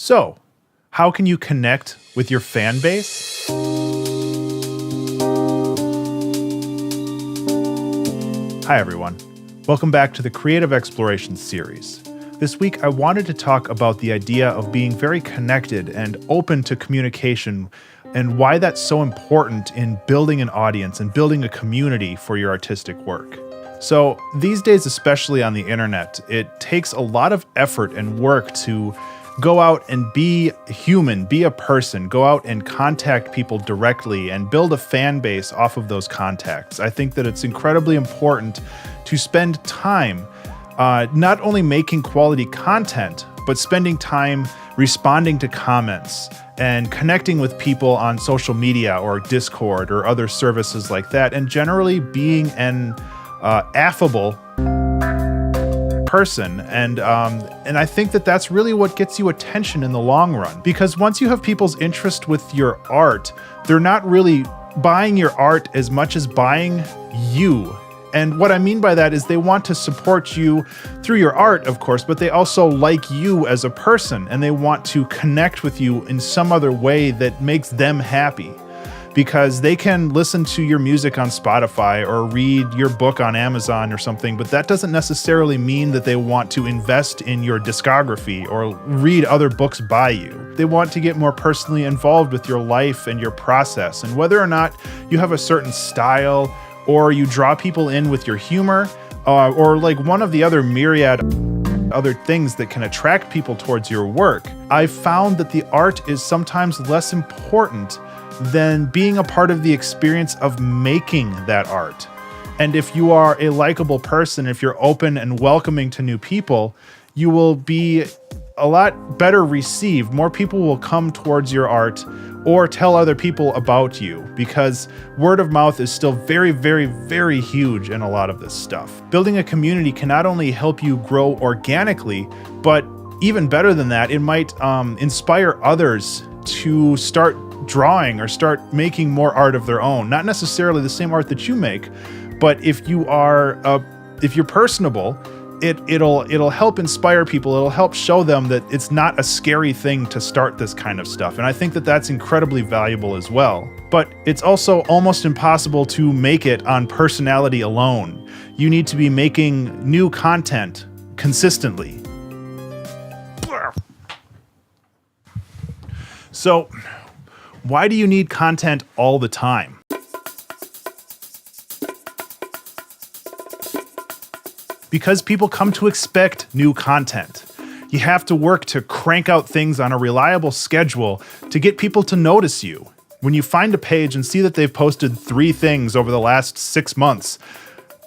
So, how can you connect with your fan base? Hi, everyone. Welcome back to the Creative Exploration series. This week, I wanted to talk about the idea of being very connected and open to communication and why that's so important in building an audience and building a community for your artistic work. So these days, especially on the internet, it takes a lot of effort and work to go out and be human, be a person, go out and contact people directly and build a fan base off of those contacts. I think that it's incredibly important to spend time not only making quality content, but spending time responding to comments and connecting with people on social media or Discord or other services like that, and generally being an affable person. And I think that that's really what gets you attention in the long run, because once you have people's interest with your art, they're not really buying your art as much as buying you. And what I mean by that is they want to support you through your art, of course, but they also like you as a person, and they want to connect with you in some other way that makes them happy. Because they can listen to your music on Spotify or read your book on Amazon or something, but that doesn't necessarily mean that they want to invest in your discography or read other books by you. They want to get more personally involved with your life and your process, and whether or not you have a certain style or you draw people in with your humor, or like one of the other myriad other things that can attract people towards your work, I've found that the art is sometimes less important than being a part of the experience of making that art. And if you are a likable person, if you're open and welcoming to new people, you will be a lot better received. More people will come towards your art or tell other people about you, because word of mouth is still very, very, very huge in a lot of this stuff. Building a community can not only help you grow organically, but even better than that, it might inspire others to start drawing or start making more art of their own. Not necessarily the same art that you make, but if you're personable, it'll help inspire people. It'll help show them that it's not a scary thing to start this kind of stuff. And I think that that's incredibly valuable as well. But it's also almost impossible to make it on personality alone. You need to be making new content consistently. So, why do you need content all the time? Because people come to expect new content. You have to work to crank out things on a reliable schedule to get people to notice you. When you find a page and see that they've posted 3 things over the last 6 months,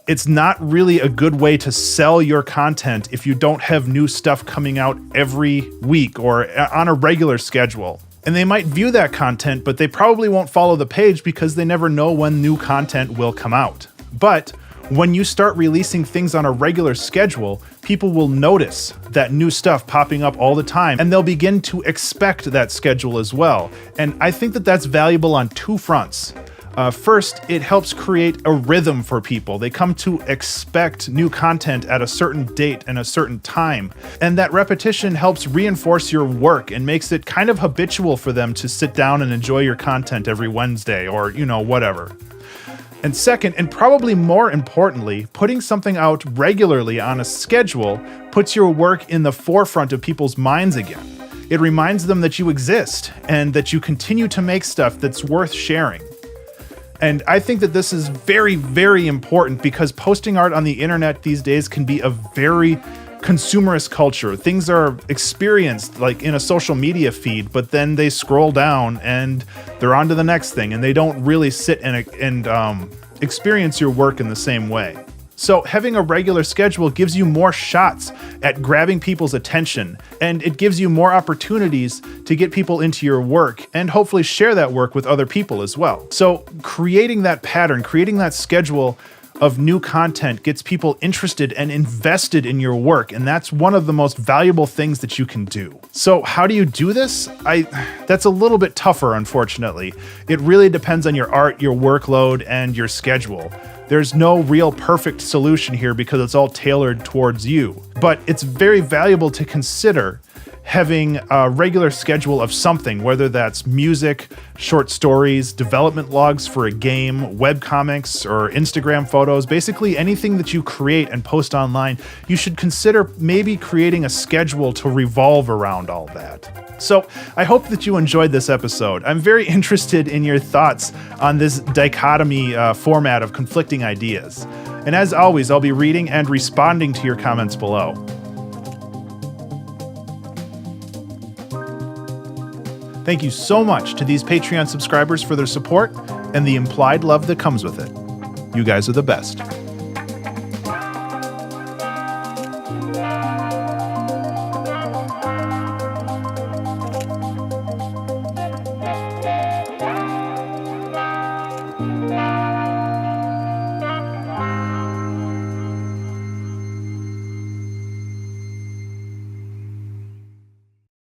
it's not really a good way to sell your content if you don't have new stuff coming out every week or on a regular schedule. And they might view that content, but they probably won't follow the page because they never know when new content will come out. But when you start releasing things on a regular schedule, people will notice that new stuff popping up all the time, and they'll begin to expect that schedule as well. And I think that that's valuable on 2 fronts. First, it helps create a rhythm for people. They come to expect new content at a certain date and a certain time. And that repetition helps reinforce your work and makes it kind of habitual for them to sit down and enjoy your content every Wednesday or, whatever. And second, and probably more importantly, putting something out regularly on a schedule puts your work in the forefront of people's minds again. It reminds them that you exist and that you continue to make stuff that's worth sharing. And I think that this is very, very important because posting art on the internet these days can be a very consumerist culture. Things are experienced like in a social media feed, but then they scroll down and they're on to the next thing, and they don't really sit and experience your work in the same way. So having a regular schedule gives you more shots at grabbing people's attention, and it gives you more opportunities to get people into your work and hopefully share that work with other people as well. So creating that pattern, creating that schedule of new content gets people interested and invested in your work, and that's one of the most valuable things that you can do. So how do you do this? That's a little bit tougher, unfortunately. It really depends on your art, your workload, and your schedule. There's no real perfect solution here because it's all tailored towards you. But it's very valuable to consider having a regular schedule of something, whether that's music, short stories, development logs for a game, webcomics, or Instagram photos, basically anything that you create and post online, you should consider maybe creating a schedule to revolve around all that. So I hope that you enjoyed this episode. I'm very interested in your thoughts on this dichotomy format of conflicting ideas. And as always, I'll be reading and responding to your comments below. Thank you so much to these Patreon subscribers for their support and the implied love that comes with it. You guys are the best.